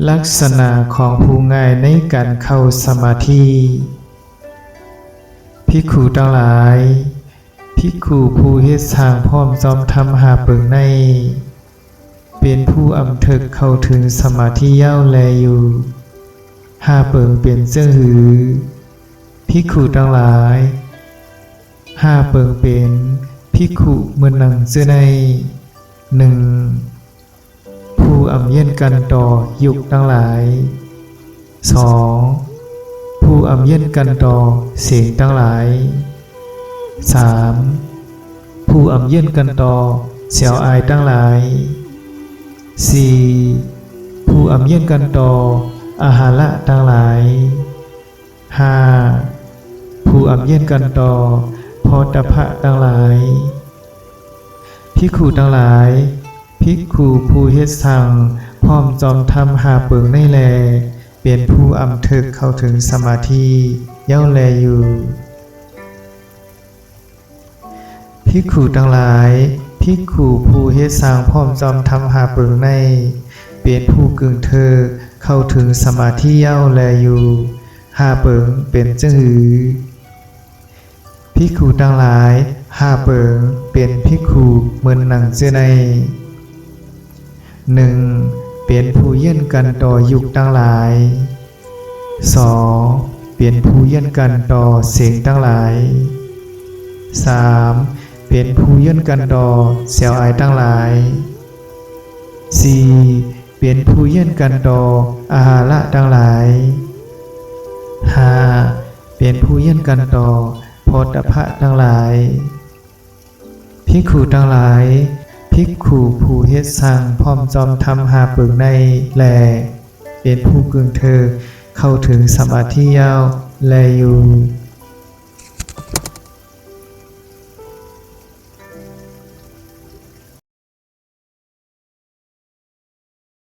ลักษณะของผู้ง่ายในการเข้าสมาธิภิกขุทั้งหลายภิกขุผู้เฮ็ดสร้างพร้อมจอมทำหาเปิงในเป็นผู้อำถึกเข้าถึงสมาธิยาวแลอยู่หาเปิงเป็นเจ้าหือภิกขุทั้งหลายหาเปิงเป็นภิกขุเมื่อนังเจ้าในหนึ่งผู้อำเย็นกันต่อยุคทั้งหลายสองผู้อำเย็นกันต่อเสียงทั้งหลายสามผู้อำเย็นกันต่อเสียวอายทั้งหลายสี่ผู้อำเย็นกันต่ออาหาระทั้งหลายห้าผู้อำเย็นกันต่อโพธพะทั้งหลายภิกขุทั้งหลายภิกขุผู้เฮ็ดสั่งพร้อมจอมทำหาเปิงในแลเป็นผู้อำถึกเข้าถึงสมาธิเย้าแลอยู่ภิกขุทั้งหลายภิกขุผู้เฮ็ดสร้างพร้อมจอมทำหาเปิงในเป็นผู้กึ่งเทิกเข้าถึงสมาธิเย้าแลอยู่หาเปิงเป็นเจ้าหือภิกขุทั้งหลายหาเปิงเป็นภิกขุเหมือนหนังเจ้าในหนึ่งเป็นผู้เย็นกันต่อยุคทั้งหลายสองเป็นผู้เย็นกันต่อเสียงทั้งหลายสามเป็นผู้เย็นกันต่อเสียวอายทั้งหลายสี่เป็นผู้เย็นกันต่ออาหาระทั้งหลายห้าเป็นผู้เย็นกันต่อโพธพะทั้งหลายภิกขุทั้งหลายภิกขุผู้เฮ็ดสร้างพร้อมจอมทำหาเปิงในแลเป็นผู้กึ่งเทิกเข้าถึงสมาธิยาวแลอยู่